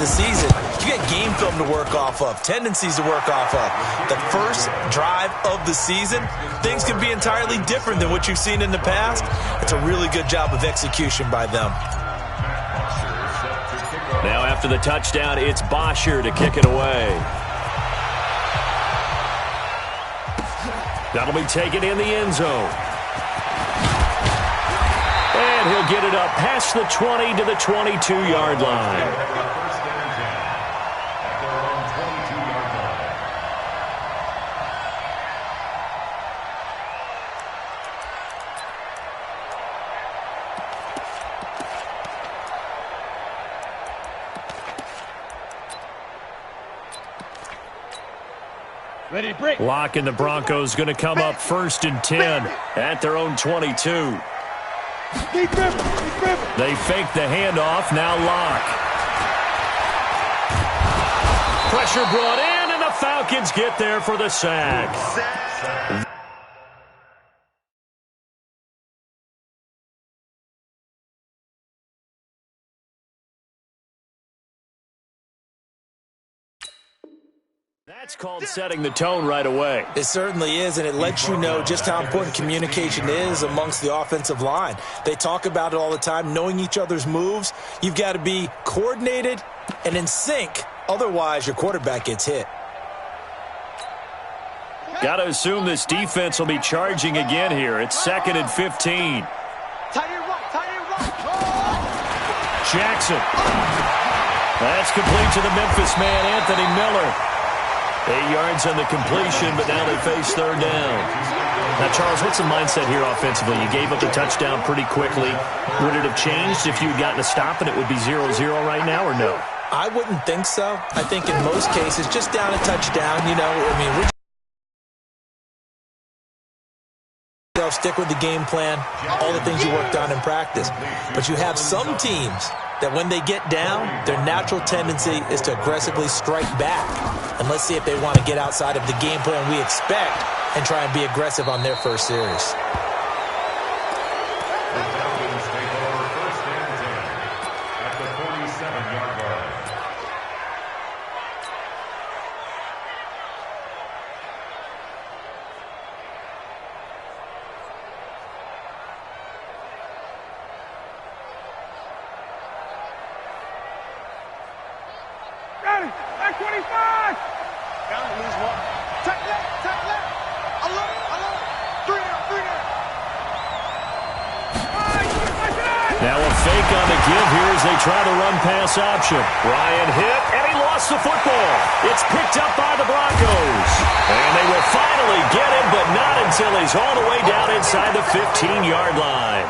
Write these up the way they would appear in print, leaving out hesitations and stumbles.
the season, you get game film to work off of, tendencies to work off of. The first drive of the season, things can be entirely different than what you've seen in the past. It's a really good job of execution by them. Now after the touchdown, it's Bosher to kick it away. That'll be taken in the end zone. And he'll get it up past the 20 to the 22-yard line. Lock and the Broncos going to come up 1st and 10 at their own 22. They fake the handoff, now Lock. Pressure brought in, and the Falcons get there for the sack. That's called setting the tone right away. It certainly is, and it lets you know just how important communication is amongst the offensive line. They talk about it all the time, knowing each other's moves. You've got to be coordinated and in sync. Otherwise, your quarterback gets hit. Got to assume this defense will be charging again here. It's 2nd and 15. Jackson. That's complete to the Memphis man, Anthony Miller. 8 yards on the completion, but now they face 3rd down. Now, Charles, what's the mindset here offensively? You gave up the touchdown pretty quickly. Would it have changed if you had gotten a stop and it would be 0-0 right now, or no? I wouldn't think so. I think in most cases, just down a touchdown, you know, I mean, stick with the game plan, all the things you worked on in practice. But you have some teams that when they get down, their natural tendency is to aggressively strike back. And let's see if they want to get outside of the game plan we expect and try and be aggressive on their first series. Try to run pass option. Ryan hit, and he lost the football. It's picked up by the Broncos. And they will finally get him, but not until he's all the way down inside the 15-yard line.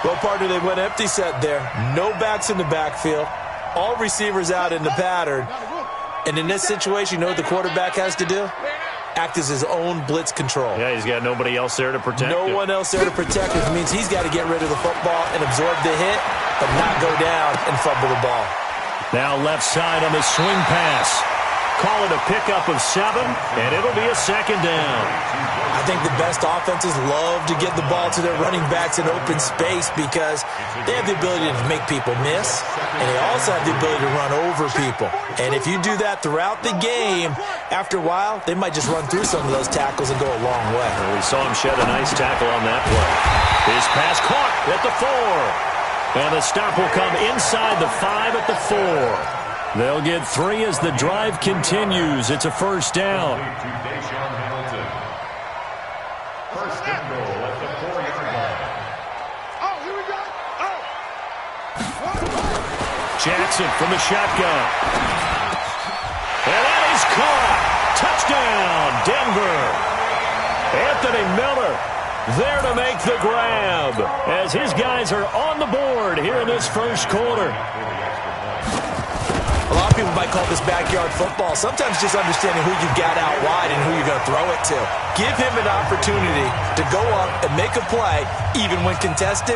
Well, partner, they went empty set there. No backs in the backfield. All receivers out in the pattern. And in this situation, you know what the quarterback has to do? Act as his own blitz control. Yeah, he's got nobody else there to protect him. No one else there to protect him. It means he's got to get rid of the football and absorb the hit, but not go down and fumble the ball. Now left side on the swing pass. Call it a pickup of 7, and it'll be a 2nd down. I think the best offenses love to get the ball to their running backs in open space because they have the ability to make people miss, and they also have the ability to run over people. And if you do that throughout the game, after a while, they might just run through some of those tackles and go a long way. Well, we saw him shed a nice tackle on that play. His pass caught at the 4. And the stop will come inside the 5 at the 4. They'll get 3 as the drive continues. It's a 1st down. First and goal at the 4-yard line. Oh, here we go. Oh. Jackson from the shotgun. And that is caught. Touchdown, Denver. Anthony Miller there to make the grab as his guys are on the board here in this first quarter. A lot of people might call this backyard football. Sometimes just understanding who you've got out wide and who you're going to throw it to. Give him an opportunity to go up and make a play, even when contested.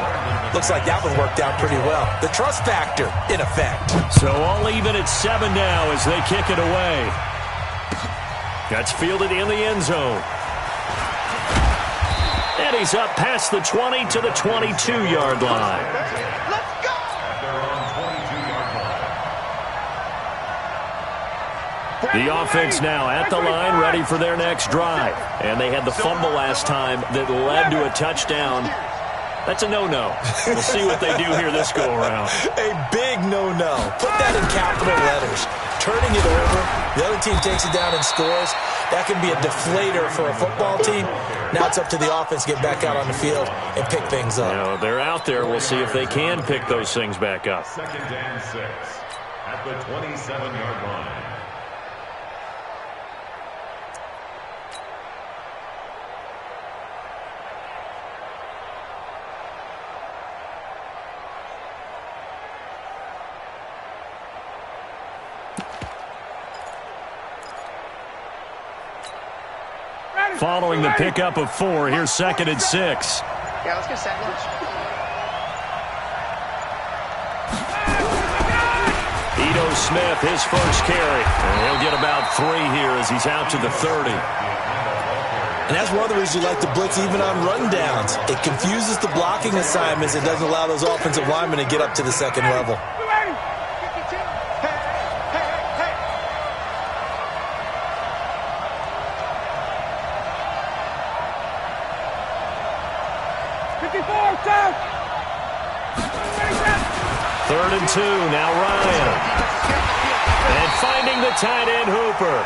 Looks like that one worked out pretty well. The trust factor, in effect. So all even at 7 now as they kick it away. That's fielded in the end zone. And he's up past the 20 to the 22-yard line. The offense now at the line, ready for their next drive. And they had the fumble last time that led to a touchdown. That's a no-no. We'll see what they do here this go-around. A big no-no. Put that in capital letters. Turning it over, the other team takes it down and scores. That can be a deflator for a football team. Now it's up to the offense to get back out on the field and pick things up. You know, they're out there. We'll see if they can pick those things back up. 2nd and 6 at the 27-yard line. Following the pickup of 4, here's 2nd and 6. Yeah, let's get second. Ito Smith, his first carry. And he'll get about 3 here as he's out to the 30. And that's one of the reasons you like to blitz even on rundowns. It confuses the blocking assignments. It doesn't allow those offensive linemen to get up to the second level. Third and 2, now Ryan. And finding the tight end, Hooper.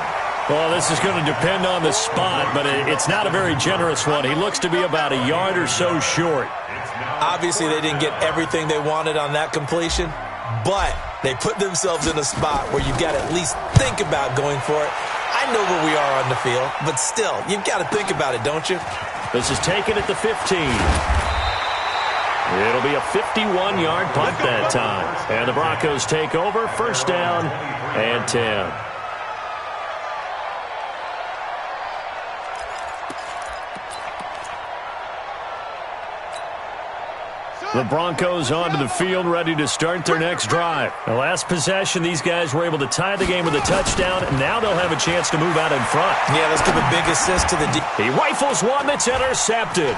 Well, this is going to depend on the spot, but it's not a very generous one. He looks to be about a yard or so short. Obviously, they didn't get everything they wanted on that completion, but they put themselves in a spot where you've got to at least think about going for it. I know where we are on the field, but still, you've got to think about it, don't you? This is taken at the 15. It'll be a 51-yard punt that time. And the Broncos take over, first down and 10. The Broncos onto the field, ready to start their next drive. The last possession, these guys were able to tie the game with a touchdown, and now they'll have a chance to move out in front. Yeah, let's give a big assist to the He rifles one that's intercepted.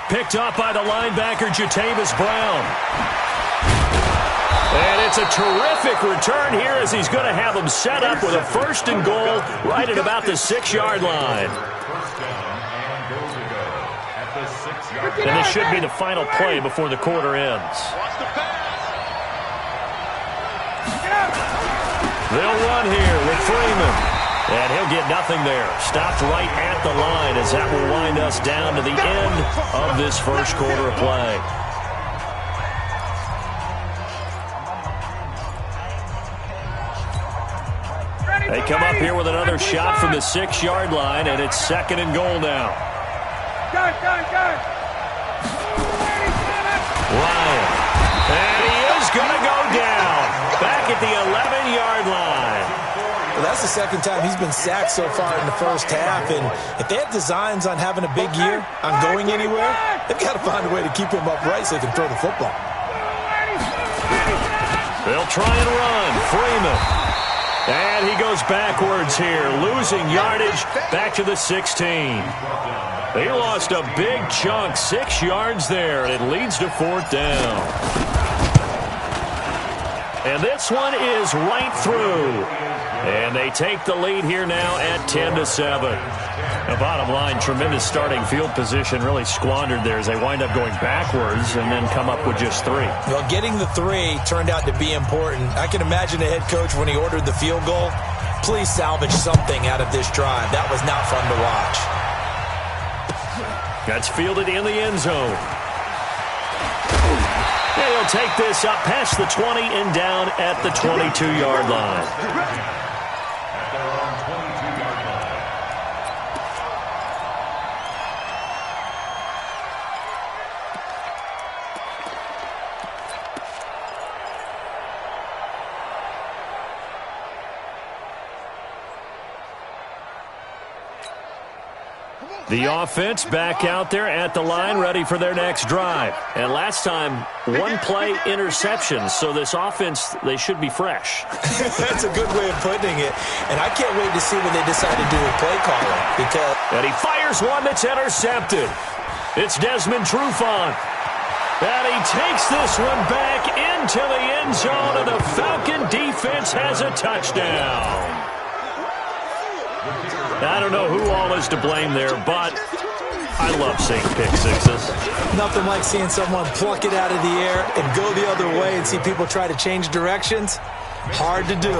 Picked up by the linebacker, Jatavis Brown. And it's a terrific return here as he's going to have them set up with a 1st and goal right at about the 6-yard line. And this should be the final play before the quarter ends. They'll run here with Freeman. And he'll get nothing there. Stopped right at the line as that will wind us down to the end of this first quarter of play. They come up here with another shot from the 6-yard line, and it's 2nd and goal now. Ryan. And he is going to go down. Back at the 11-yard line. Well, that's the second time he's been sacked so far in the first half, and if they have designs on having a big year, on going anywhere, they've got to find a way to keep him upright so they can throw the football. They'll try and run. Freeman. And he goes backwards here, losing yardage back to the 16. They lost a big chunk, 6 yards there, and it leads to 4th down. And this one is right through. And they take the lead here now at 10-7. The bottom line, tremendous starting field position, really squandered there as they wind up going backwards and then come up with just 3. Well, getting the 3 turned out to be important. I can imagine the head coach when he ordered the field goal. Please salvage something out of this drive. That was not fun to watch. That's fielded in the end zone. And he'll take this up past the 20 and down at the 22-yard line. The offense back out there at the line, ready for their next drive. And last time, 1-play interception. So this offense, they should be fresh. That's a good way of putting it. And I can't wait to see when they decide to do a play calling. Because and he fires one that's intercepted. It's Desmond Trufant. And he takes this one back into the end zone, and the Falcon defense has a touchdown. I don't know who all is to blame there, but I love seeing pick sixes. Nothing like seeing someone pluck it out of the air and go the other way and see people try to change directions. Hard to do.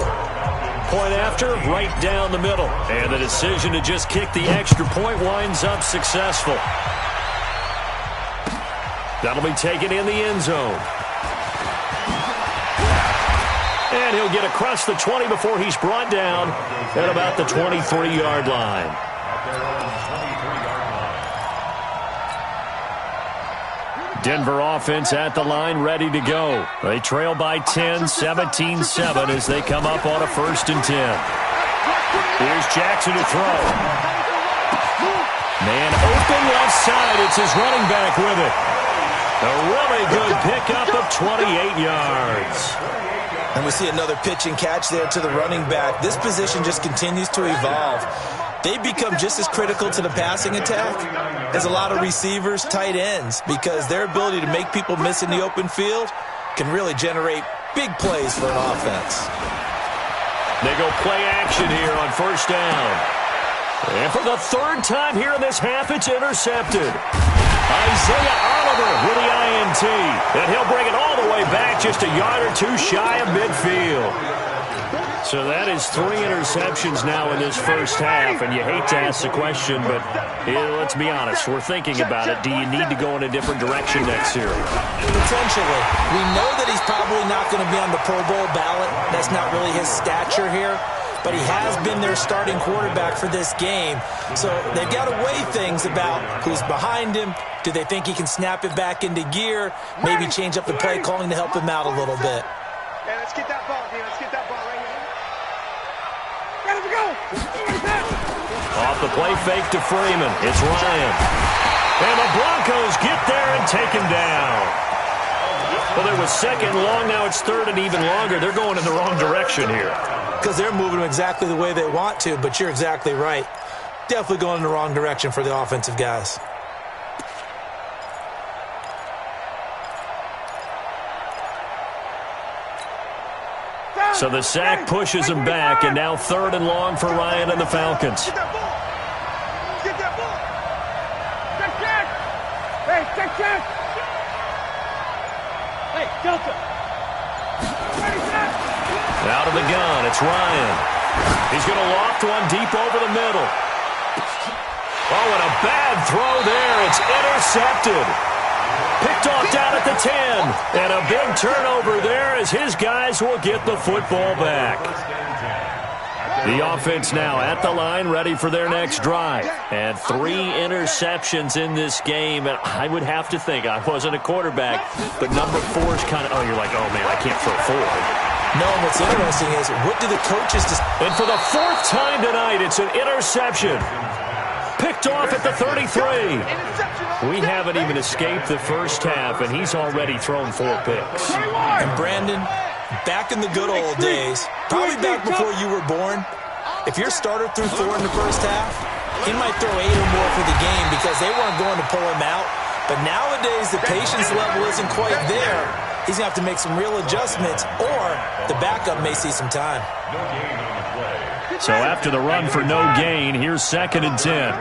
Point after, right down the middle. And the decision to just kick the extra point winds up successful. That'll be taken in the end zone. And he'll get across the 20 before he's brought down at about the 23-yard line. Denver offense at the line, ready to go. They trail by 10, 17-7 as they come up on a 1st and 10. Here's Jackson to throw. Man open left side. It's his running back with it. A really good pickup of 28 yards. And we see another pitch and catch there to the running back. This position just continues to evolve. They become just as critical to the passing attack as a lot of receivers, tight ends, because their ability to make people miss in the open field can really generate big plays for an offense. They go play action here on 1st down. And for the 3rd time here in this half, it's intercepted. Isaiah Oliver with the INT. And he'll bring it all the way back just a yard or two shy of midfield. So that is 3 interceptions now in this 1st half. And you hate to ask the question, but let's be honest. We're thinking about it. Do you need to go in a different direction next year? Potentially. We know that he's probably not going to be on the Pro Bowl ballot. That's not really his stature here. But he has been their starting quarterback for this game. So they've got to weigh things about who's behind him. Do they think he can snap it back into gear? Maybe change up the play calling to help him out a little bit. Yeah, let's get that ball here. Let's get that ball right here. Ready to go. Off the play fake to Freeman. It's Ryan. And the Broncos get there and take him down. Well, there was 2nd long. Now it's 3rd and even longer. They're going in the wrong direction here. Because they're moving exactly the way they want to, but you're exactly right. Definitely going in the wrong direction for the offensive guys. So the sack pushes him back, and now 3rd and long for Ryan and the Falcons. Get that ball. Get that ball. Check. Hey, check. Hey, Delta. Out of the gun, it's Ryan. He's going to loft one deep over the middle. Oh, and a bad throw there. It's intercepted. Picked off down at the 10. And a big turnover there as his guys will get the football back. The offense now at the line, ready for their next drive. And 3 interceptions in this game. And I would have to think, I wasn't a quarterback, but number 4 is kind of, you're like, oh, man, I can't throw 4. No, and what's interesting is, what do the coaches... And for the 4th time tonight, it's an interception. Picked off at the 33. We haven't even escaped the 1st half, and he's already thrown 4 picks. And Brandon, back in the good old days, probably back before you were born, if your starter threw 4 in the 1st half, he might throw 8 or more for the game because they weren't going to pull him out. But nowadays, the patience level isn't quite there. He's going to have to make some real adjustments, or the backup may see some time. So after the run for no gain, here's 2nd and 10.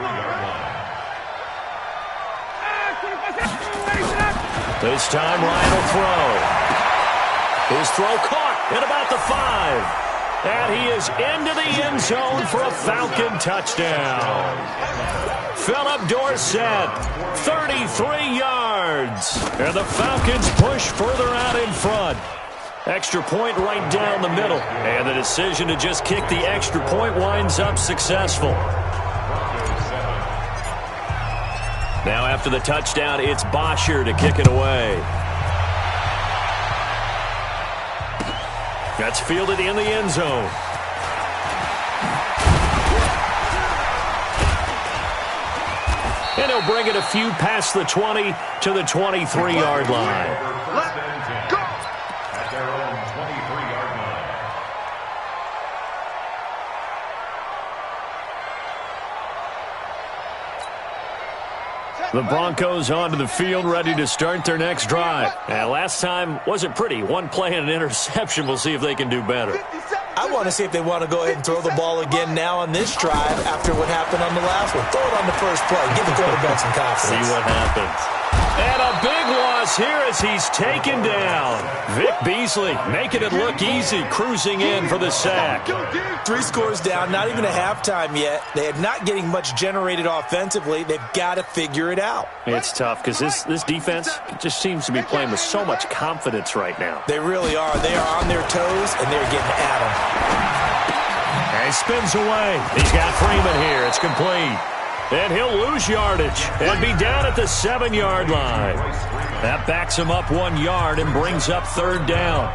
This time, Ryan will throw. His throw caught at about the 5. And he is into the end zone for a Falcon touchdown. Philip Dorsett, 33 yards. And the Falcons push further out in front. Extra point right down the middle. And the decision to just kick the extra point winds up successful. Now after the touchdown, it's Bosher to kick it away. That's fielded in the end zone. And he'll bring it a few past the 20 to the 23-yard line. At their own 23-yard line. The Broncos onto the field, ready to start their next drive. And last time wasn't pretty. 1 play and an interception. We'll see if they can do better. 57. I want to see if they want to go ahead and throw the ball again now on this drive after what happened on the last one. Throw it on the first play. Give the quarterback some confidence. See what happens. And a big loss here as he's taken down. Vic Beasley making it look easy, cruising in for the sack. 3 scores down, not even a halftime yet. They are not getting much generated offensively. They've got to figure it out. It's tough because this defense just seems to be playing with so much confidence right now. They really are. They are on their toes, and they're getting at them. And he spins away. He's got Freeman here. It's complete. And he'll lose yardage and be down at the 7-yard line. That backs him up 1 yard and brings up 3rd down.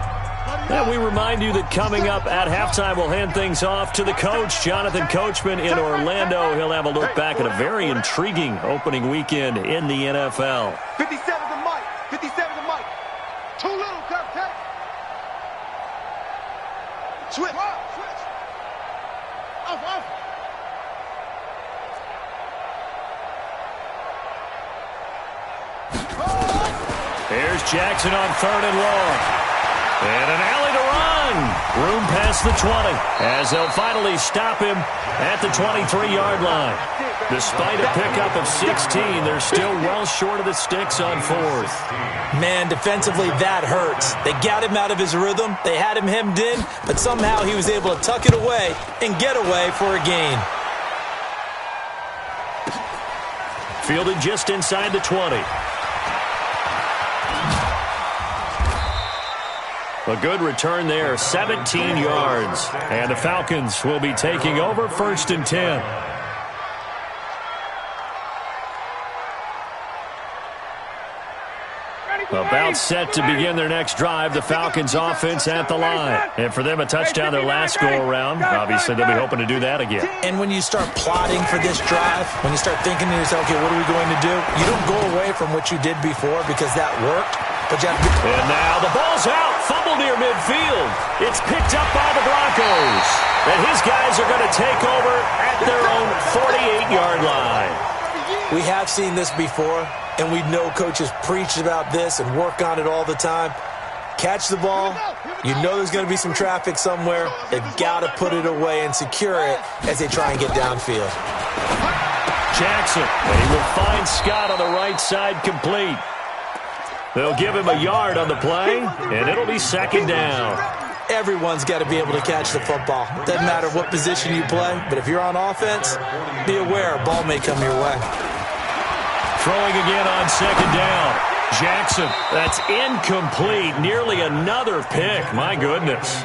And we remind you that coming up at halftime, we'll hand things off to the coach, Jonathan Coachman in Orlando. He'll have a look back at a very intriguing opening weekend in the NFL. 57 to Mike. 57 to Mike. Too little, Captain. Switch. Off. Here's Jackson on 3rd and long. And an alley to run. Room past the 20 as they'll finally stop him at the 23-yard line. Despite a pickup of 16, they're still well short of the sticks on 4th. Man, defensively, that hurts. They got him out of his rhythm. They had him hemmed in, but somehow he was able to tuck it away and get away for a gain. Fielded just inside the 20. A good return there, 17 yards. And the Falcons will be taking over 1st and 10. About set to begin their next drive, the Falcons offense at the line. And for them, a touchdown their last go-around. Obviously, they'll be hoping to do that again. And when you start plotting for this drive, when you start thinking to yourself, okay, what are we going to do? You don't go away from what you did before because that worked. But you have to and now the ball's out. Fumble near midfield. It's picked up by the Broncos. And his guys are going to take over at their own 48-yard line. We have seen this before, and we know coaches preach about this and work on it all the time. Catch the ball. You know there's going to be some traffic somewhere. They've got to put it away and secure it as they try and get downfield. Jackson, and he will find Scott on the right side complete. They'll give him a yard on the play, and it'll be 2nd down. Everyone's got to be able to catch the football. Doesn't matter what position you play, but if you're on offense, be aware a ball may come your way. Throwing again on 2nd down. Jackson, that's incomplete. Nearly another pick. My goodness.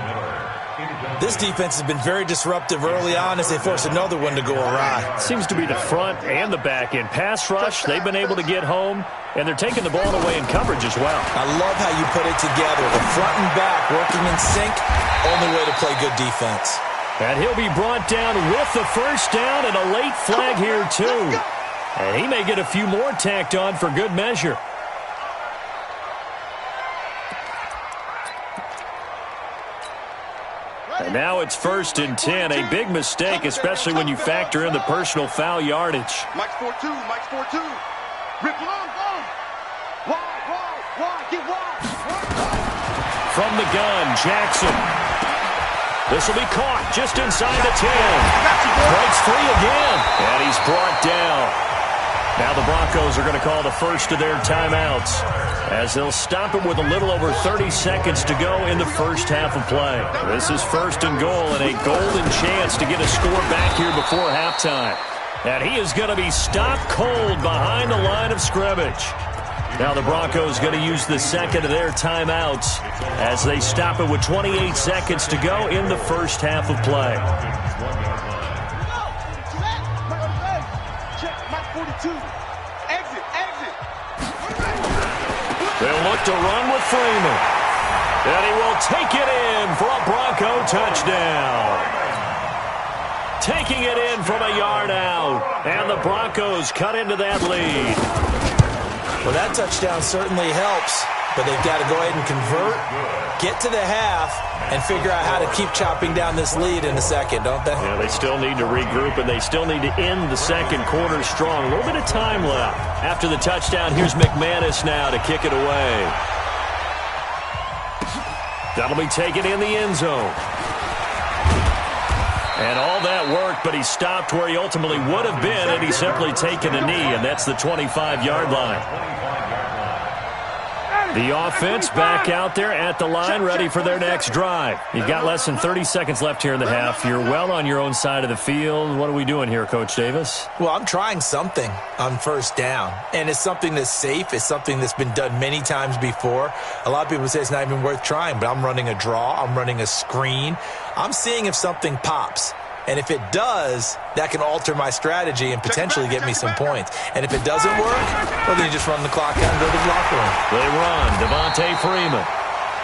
This defense has been very disruptive early on as they force another one to go awry. Seems to be the front and the back end. Pass rush, they've been able to get home, and they're taking the ball away in coverage as well. I love how you put it together. The front and back working in sync, only way to play good defense. And he'll be brought down with the 1st down and a late flag here too. And he may get a few more tacked on for good measure. And now it's 1st and 10. A big mistake, especially when you factor in the personal foul yardage. Mike's 4-2. Mike's 4-2. Rip long. Wide. Get wide. From the gun, Jackson. This will be caught just inside the 10. Breaks 3 again. And he's brought down. Now the Broncos are going to call the first of their timeouts as they'll stop him with a little over 30 seconds to go in the first half of play. This is 1st and goal and a golden chance to get a score back here before halftime. And he is going to be stopped cold behind the line of scrimmage. Now the Broncos going to use the second of their timeouts as they stop it with 28 seconds to go in the first half of play. Exit. They'll look to run with Freeman. And he will take it in for a Bronco touchdown. Taking it in from a yard out. And the Broncos cut into that lead. Well, that touchdown certainly helps, but they've got to go ahead and convert, get to the half, and figure out how to keep chopping down this lead in the second, don't they? Yeah, they still need to regroup, and they still need to end the second quarter strong. A little bit of time left. After the touchdown, here's McManus now to kick it away. That'll be taken in the end zone. And all that worked, but he stopped where he ultimately would have been, and he's simply taken a knee, and that's the 25-yard line. The offense back out there at the line, ready for their next drive. You've got less than 30 seconds left here in the half. You're well on your own side of the field. What are we doing here, Coach Davis? Well, I'm trying something on first down, and it's something that's safe. It's something that's been done many times before. A lot of people say it's not even worth trying, but I'm running a draw. I'm running a screen. I'm seeing if something pops. And if it does, that can alter my strategy and potentially get me some points. And if it doesn't work, well, then you just run the clock out and go to the locker room. They run. Devontae Freeman.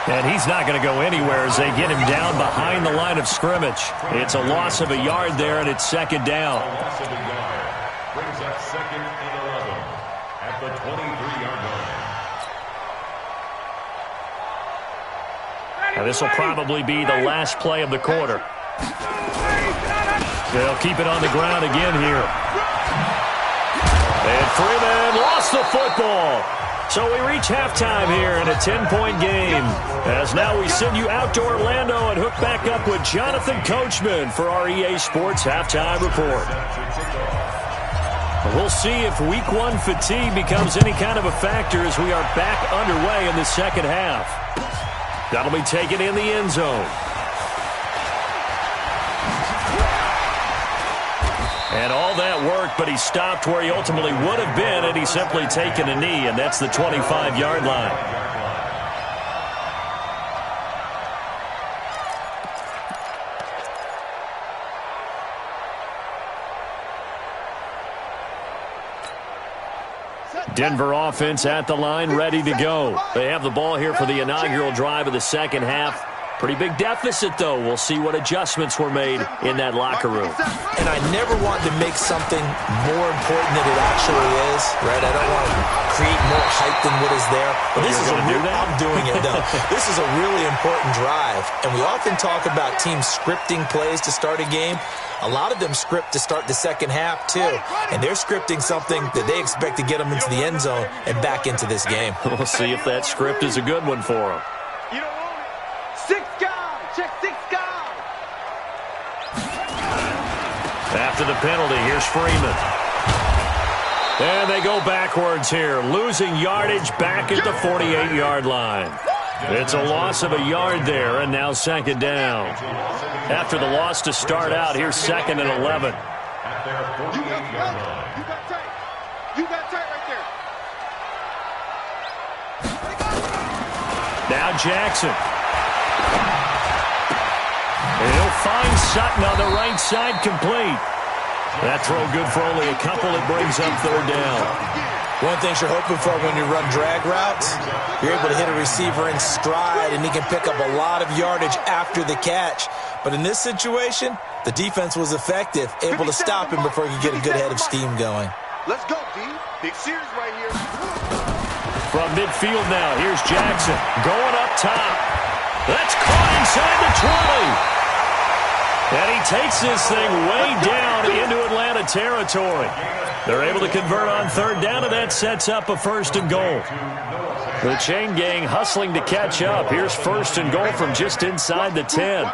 And he's not going to go anywhere as they get him down behind the line of scrimmage. It's a loss of a yard there, and it's second down. Loss of a yard. Brings up 2nd and 11 at the 23-yard line. Now, this will probably be the last play of the quarter. They'll keep it on the ground again here. And Freeman lost the football. So we reach halftime here in a 10-point game. As now we send you out to Orlando and hook back up with Jonathan Coachman for our EA Sports Halftime Report. We'll see if Week 1 fatigue becomes any kind of a factor as we are back underway in the second half. That'll be taken in the end zone. And all that worked, but he stopped where he ultimately would have been, and he's simply taken a knee, and that's the 25-yard line. Denver offense at the line, ready to go. They have the ball here for the inaugural drive of the second half. Pretty big deficit, though. We'll see what adjustments were made in that locker room. And I never want to make something more important than it actually is, right? I don't want to create more hype than what is there. But this is I'm doing it, though. This is a really important drive. And we often talk about teams scripting plays to start a game. A lot of them script to start the second half, too. And they're scripting something that they expect to get them into the end zone and back into this game. We'll see if that script is a good one for them. After the penalty, here's Freeman. And they go backwards here, losing yardage back at the 48-yard line. It's a loss of a yard there, and now second down. After the loss to start out, here's 2nd and 11. At their 48-yard line. You got tight right there. Now Jackson. And he'll find Sutton on the right side, complete. That throw good for only a couple. It brings up third down. One thing you're hoping for when you run drag routes, you're able to hit a receiver in stride, and he can pick up a lot of yardage after the catch. But in this situation, the defense was effective, able to stop him before he could get a good head of steam going. Let's go, D. Big series right here. From midfield now, here's Jackson going up top. That's caught inside the 20. And he takes this thing way down into Atlanta territory. They're able to convert on third down, and that sets up a 1st and goal. The chain gang hustling to catch up. Here's 1st and goal from just inside the 10.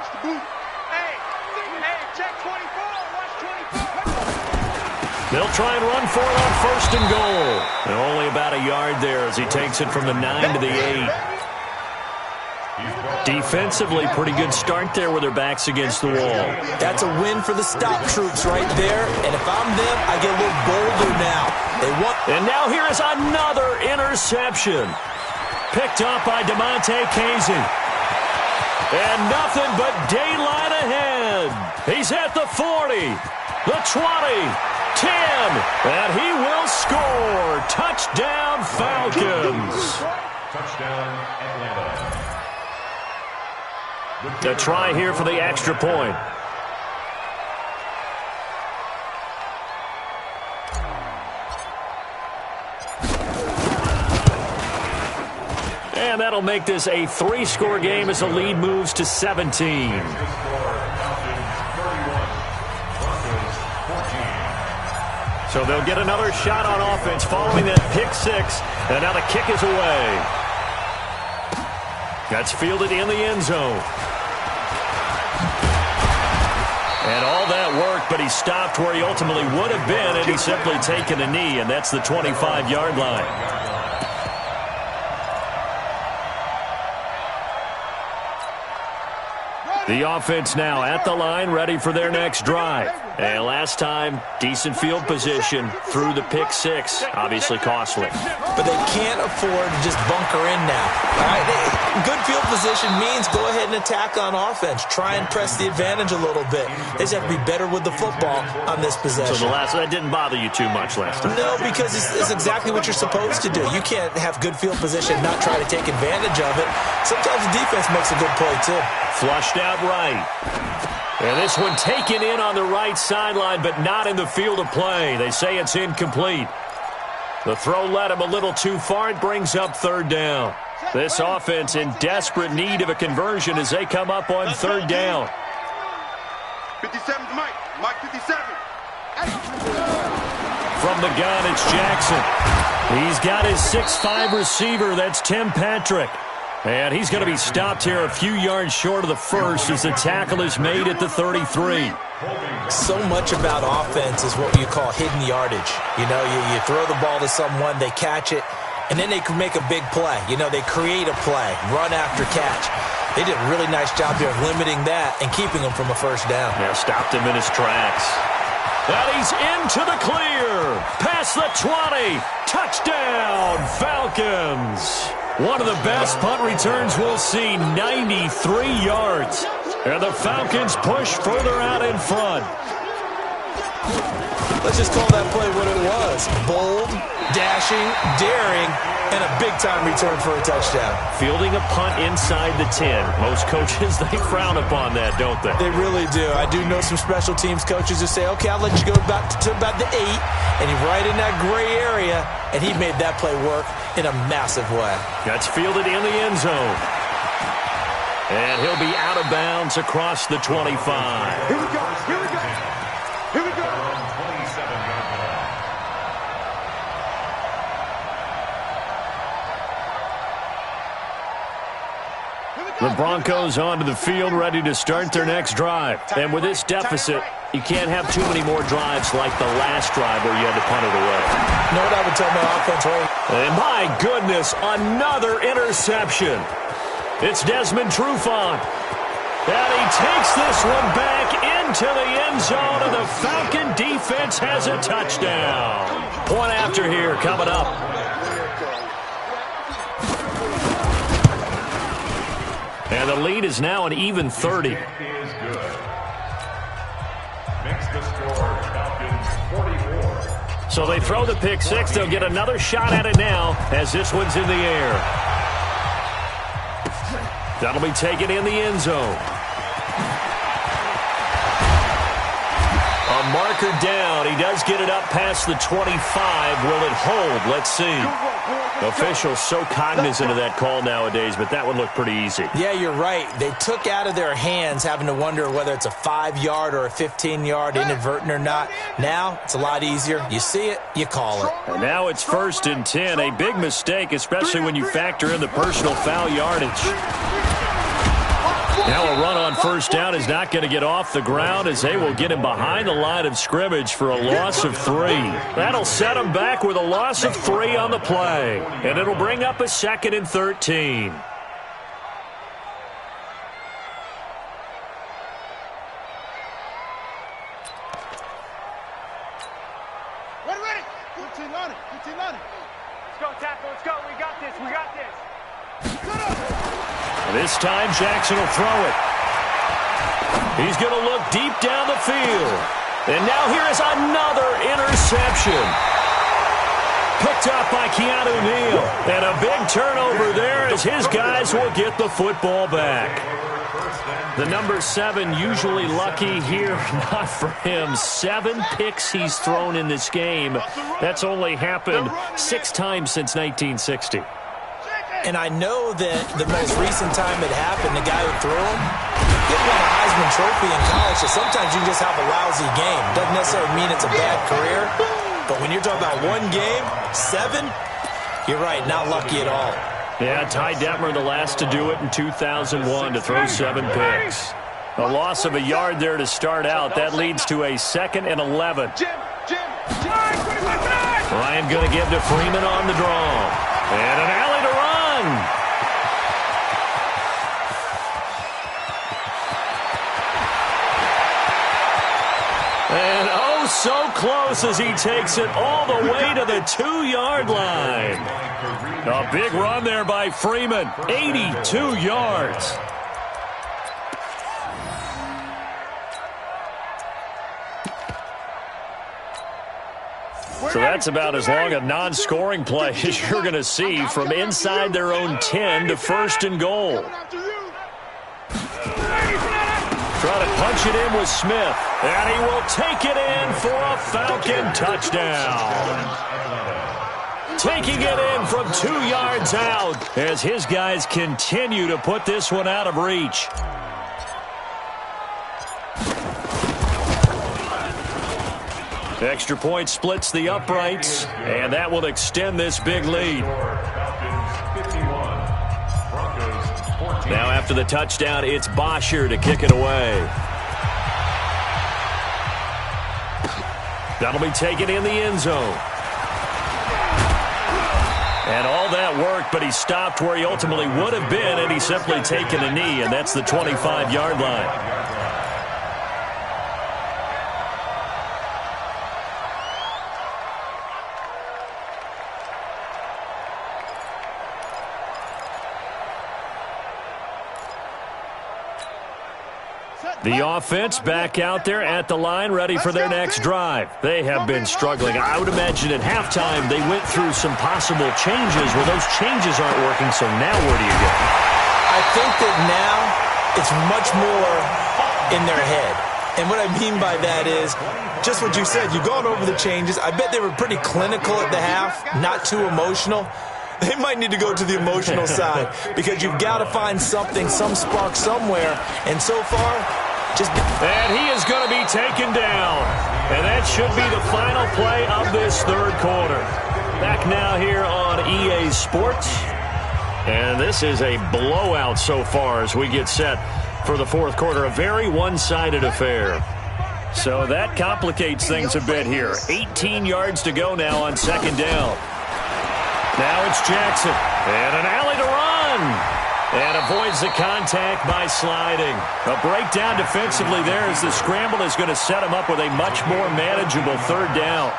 They'll try and run for it on 1st and goal. And only about a yard there as he takes it from the 9 to the 8. Defensively, pretty good start there with their backs against the wall. That's a win for the stop troops right there. And if I'm them, I get a little bolder now. And now here is another interception. Picked up by DeMonte Casey. And nothing but daylight ahead. He's at the 40, the 20, 10, and he will score. Touchdown, Falcons. Touchdown, Atlanta. The try here for the extra point. And that'll make this a 3-score game as the lead moves to 17. So they'll get another shot on offense following that pick 6. And now the kick is away. That's fielded in the end zone. And all he stopped where he ultimately would have been, and he's simply taken a knee, and that's the 25-yard line. The offense now at the line, ready for their next drive. And last time, decent field position through the pick six. Obviously costly. But they can't afford to just bunker in now. All right, good field position means go ahead and attack on offense. Try and press the advantage a little bit. They just have to be better with the football on this possession. So that didn't bother you too much last time? No, because it's exactly what you're supposed to do. You can't have good field position and not try to take advantage of it. Sometimes the defense makes a good play, too. Flushed out right. And this one taken in on the right sideline, but not in the field of play. They say it's incomplete. The throw led him a little too far. It brings up third down. This offense in desperate need of a conversion as they come up on third down. 57's Mike. Mike 57. From the gun, it's Jackson. He's got his 6'5 receiver. That's Tim Patrick. And he's going to be stopped here a few yards short of the first as the tackle is made at the 33. So much about offense is what you call hidden yardage. You know, you throw the ball to someone, they catch it, and then they can make a big play. You know, they create a play, run after catch. They did a really nice job here of limiting that and keeping him from a first down. Yeah, stopped him in his tracks. And he's into the clear. Past the 20. Touchdown, Falcons. One of the best punt returns we'll see, 93 yards. And the Falcons push further out in front. Let's just call that play what it was. Bold, dashing, daring, and a big-time return for a touchdown. Fielding a punt inside the 10. Most coaches, they frown upon that, don't they? They really do. I do know some special teams coaches who say, okay, I'll let you go back to about the 8, and he's right in that gray area, and he made that play work in a massive way. That's fielded in the end zone. And he'll be out of bounds across the 25. Here we go. Here we go. Here we go. The Broncos onto the field, ready to start their next drive. And with this deficit, you can't have too many more drives like the last drive where you had to punt it away. You know what I would tell my offense, right? And my goodness, another interception. It's Desmond Trufant. And he takes this one back into the end zone, and the Falcon defense has a touchdown. Point after here coming up. And the lead is now an even 30. Makes the score Falcons 44. So they throw the pick six. They'll get another shot at it now as this one's in the air. That'll be taken in the end zone. A marker down. He does get it up past the 25. Will it hold? Let's see. Officials so cognizant of that call nowadays, but that would look pretty easy. Yeah, you're right. They took out of their hands having to wonder whether it's a 5-yard or a 15-yard inadvertent or not. Now, it's a lot easier. You see it, you call it. And now it's 1st and 10. A big mistake, especially when you factor in the personal foul yardage. Now a run on first down is not going to get off the ground as they will get him behind the line of scrimmage for a loss of 3. That'll set him back with a loss of 3 on the play. And it'll bring up a 2nd and 13. Ready. 15 on it. 15 on it. Let's go, tackle. Let's go. We got this. We got this. This time, Jackson will throw it. He's going to look deep down the field. And now here is another interception. Picked up by Keanu Neal. And a big turnover there as his guys will get the football back. The number 7 usually lucky here. Not for him. 7 picks he's thrown in this game. That's only happened 6 times since 1960. And I know that the most recent time it happened, the guy who threw him, he won a Heisman Trophy in college, so sometimes you just have a lousy game. Doesn't necessarily mean it's a bad career, but when you're talking about one game, 7, you're right, not lucky at all. Yeah, Ty Detmer, the last to do it in 2001, to throw 7 picks. A loss of a yard there to start out. That leads to a 2nd and 11. Ryan going to give to Freeman on the draw. And an alley to run. And oh, so close as he takes it all the way to the 2-yard line. A big run there by Freeman. 82 yards. So that's about as long a non-scoring play as you're going to see from inside their own 10 to 1st and goal. Try to punch it in with Smith, and he will take it in for a Falcon touchdown. Taking it in from 2 yards out as his guys continue to put this one out of reach. Extra point splits the uprights, and that will extend this big lead. Now after the touchdown, it's Bosher to kick it away. That'll be taken in the end zone. And all that worked, but he stopped where he ultimately would have been, and he's simply taken a knee, and that's the 25-yard line. The offense back out there at the line, ready for their next drive. They have been struggling. I would imagine at halftime they went through some possible changes where those changes aren't working, so now where do you go? I think that now it's much more in their head. And what I mean by that is just what you said. You've gone over the changes. I bet they were pretty clinical at the half, not too emotional. They might need to go to the emotional side because you've got to find something, some spark somewhere. And so far, and he is going to be taken down. And that should be the final play of this 3rd quarter. Back now here on EA Sports. And this is a blowout so far as we get set for the 4th quarter. A very one-sided affair. So that complicates things a bit here. 18 yards to go now on 2nd down. Now it's Jackson. And an alley to run. And avoids the contact by sliding. A breakdown defensively there as the scramble is going to set him up with a much more manageable 3rd down.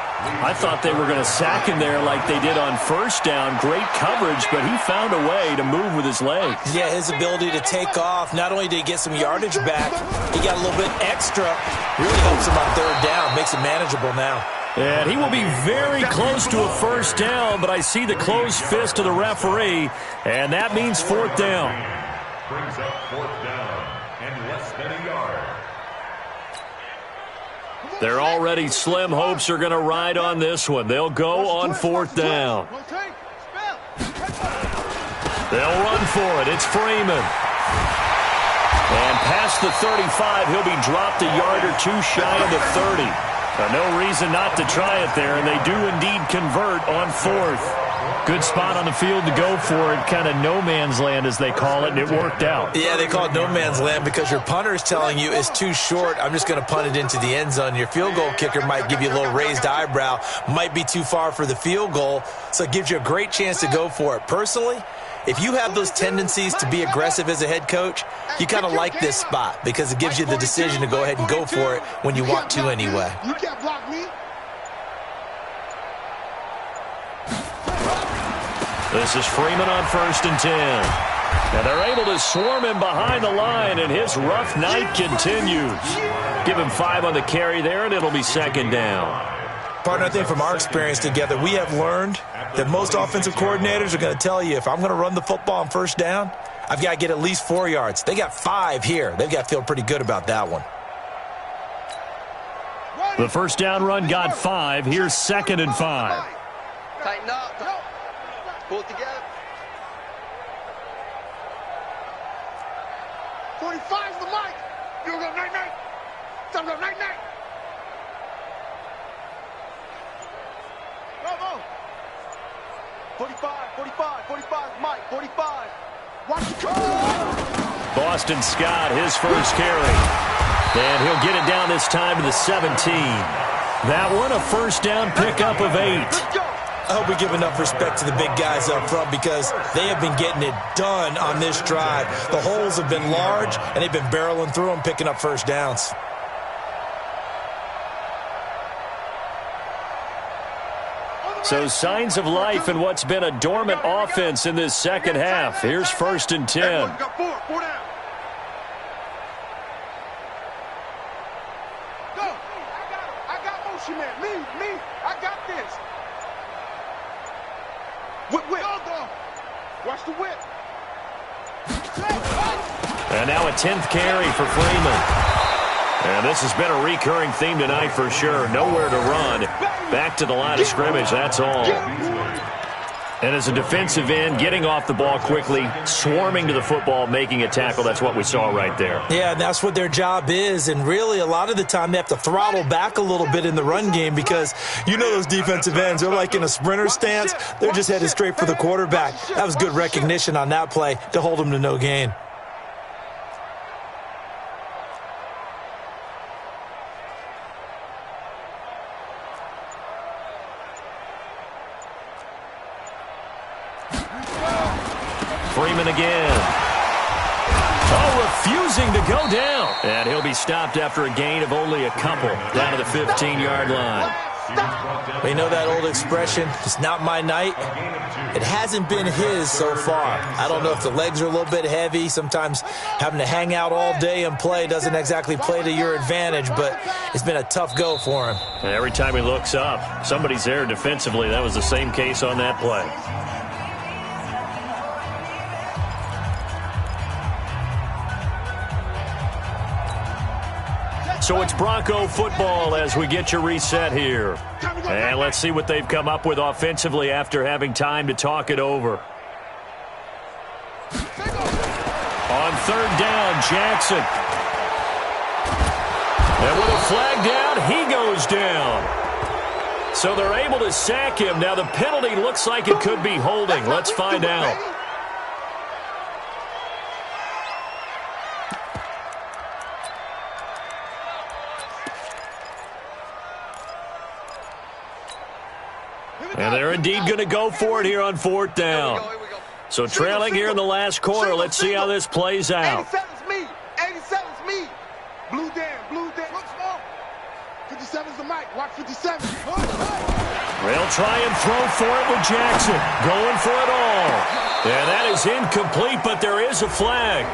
I thought they were going to sack him there like they did on 1st down. Great coverage, but he found a way to move with his legs. Yeah, his ability to take off. Not only did he get some yardage back, he got a little bit extra. Really helps him on 3rd down. Makes it manageable now. And he will be very close to a 1st down, but I see the closed fist of the referee, and that means 4th down. Brings up 4th down and less than a yard. Their already slim hopes are going to ride on this one. They'll go on 4th down. They'll run for it. It's Freeman. And past the 35, he'll be dropped a yard or two shy of the 30. No reason not to try it there, and they do indeed convert on 4th. Good spot on the field to go for it, kind of no man's land as they call it, and it worked out. Yeah, they call it no man's land because your punter is telling you it's too short. I'm just going to punt it into the end zone. Your field goal kicker might give you a little raised eyebrow, might be too far for the field goal, so it gives you a great chance to go for it. Personally, if you have those tendencies to be aggressive as a head coach, you kind of like this spot because it gives you the decision to go ahead and go for it when you want to anyway. You can't block me. This is Freeman on 1st and 10. And they're able to swarm him behind the line, and his rough night continues. Give him 5 on the carry there, and it'll be 2nd down. Partner, I think from our experience together, we have learned that most offensive coordinators are going to tell you if I'm going to run the football on 1st down, I've got to get at least 4 yards. They got 5 here. They've got to feel pretty good about that one. The 1st down run got 5. Here's 2nd and 5. Tighten up. Pull it together. 45's the mic. You go night-night. Stop go night-night. Bravo. 45, 45, 45, Mike, 45. Watch the cover. Boston Scott, his first carry. And he'll get it down this time to the 17. That one, a first down pickup of 8. I hope we give enough respect to the big guys up front because they have been getting it done on this drive. The holes have been large, and they've been barreling through them, picking up first downs. So signs of life in what's been a dormant offense in this second half. Here's 1st and 10. I got motion man. Me. I got this. Whip. Watch the whip. And now a 10th carry for Freeman. And this has been a recurring theme tonight for sure. Nowhere to run. Back to the line of scrimmage, that's all. And as a defensive end, getting off the ball quickly, swarming to the football, making a tackle, that's what we saw right there. Yeah, that's what their job is. And really, a lot of the time, they have to throttle back a little bit in the run game because you know those defensive ends, they're like in a sprinter stance. They're just headed straight for the quarterback. That was good recognition on that play to hold them to no gain. Freeman again. Oh, refusing to go down. And he'll be stopped after a gain of only a couple down to the 15-yard line. We know that old expression, it's not my night. It hasn't been his so far. I don't know if the legs are a little bit heavy. Sometimes having to hang out all day and play doesn't exactly play to your advantage, but it's been a tough go for him. And every time he looks up, somebody's there defensively. That was the same case on that play. So it's Bronco football as we get you reset here. And let's see what they've come up with offensively after having time to talk it over. On 3rd down, Jackson. And with a flag down, he goes down. So they're able to sack him. Now the penalty looks like it could be holding. Let's find out. And they're indeed going to go for it here on 4th down. So trailing here in the last quarter. Let's see how this plays out. 87's me. 87's me. Blue down. 57's the mic. Watch 57. They'll try and throw for it with Jackson. Going for it all. And that is incomplete, but there is a flag.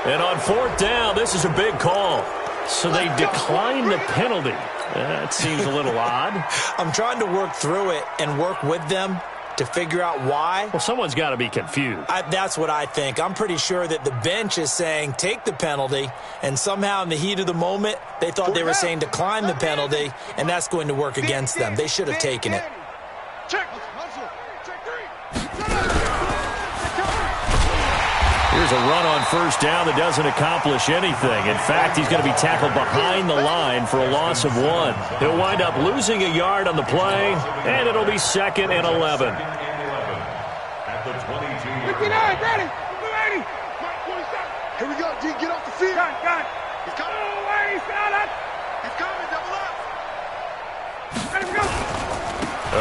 And on 4th down, this is a big call. So they decline the penalty. That seems a little odd. I'm trying to work through it and work with them to figure out why. Well, someone's got to be confused. That's what I think. I'm pretty sure that the bench is saying take the penalty, and somehow in the heat of the moment, they thought they were saying decline the penalty, and that's going to work against them. They should have taken it. Here's a run on 1st down that doesn't accomplish anything. In fact, he's going to be tackled behind the line for a loss of 1. He'll wind up losing a yard on the play, and it'll be 2nd and 11. At the 22. 59, ready. Here we go, G. Get off the field. Got it. He's coming. He's coming. Double up. Let him go.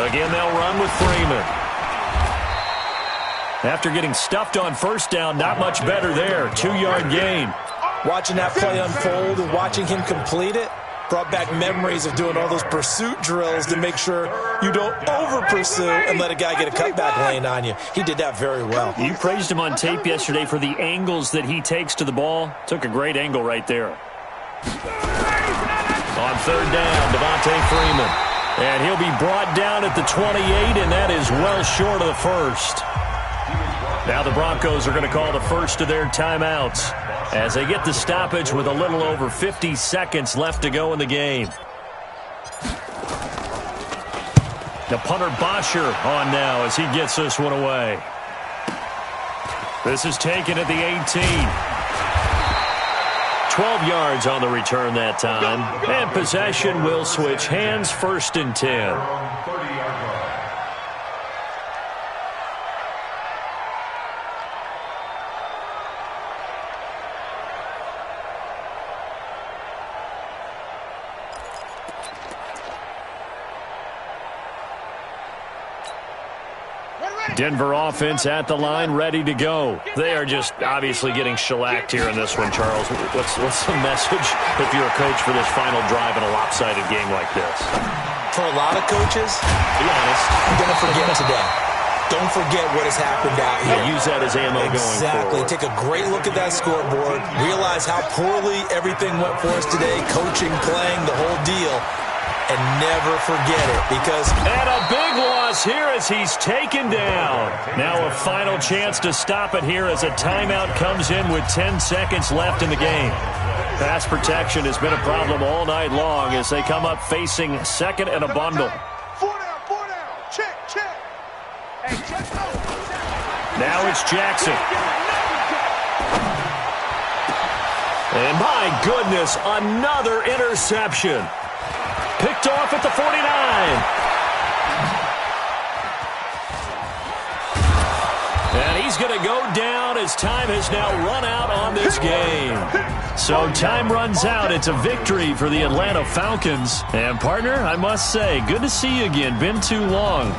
Again, they'll run with Freeman. After getting stuffed on 1st down, not much better there. 2-yard gain. Watching that play unfold and watching him complete it brought back memories of doing all those pursuit drills to make sure you don't over-pursue and let a guy get a cutback lane on you. He did that very well. You praised him on tape yesterday for the angles that he takes to the ball. Took a great angle right there. On 3rd down, Devontae Freeman. And he'll be brought down at the 28, and that is well short of the 1st. Now the Broncos are going to call the first of their timeouts as they get the stoppage with a little over 50 seconds left to go in the game. The punter Bosher on now as he gets this one away. This is taken at the 18. 12 yards on the return that time. And possession will switch hands, 1st and 10. Denver offense at the line, ready to go. They are just obviously getting shellacked here in this one, Charles. What's the message if you're a coach for this final drive in a lopsided game like this? For a lot of coaches, be honest, I'm going to forget today. Don't forget what has happened out here. Yeah, use that as ammo going forward. Exactly. Take a great look at that scoreboard. Realize how poorly everything went for us today, coaching, playing, the whole deal. And never forget it because... And a big loss here as he's taken down. Now a final chance to stop it here as a timeout comes in with 10 seconds left in the game. Pass protection has been a problem all night long as they come up facing second and a bundle. 4 down. Check. Hey, check. Now it's Jackson. And my goodness, another interception. Picked off at the 49. And he's going to go down as time has now run out on this game. So time runs out. It's a victory for the Atlanta Falcons. And partner, I must say, good to see you again. Been too long.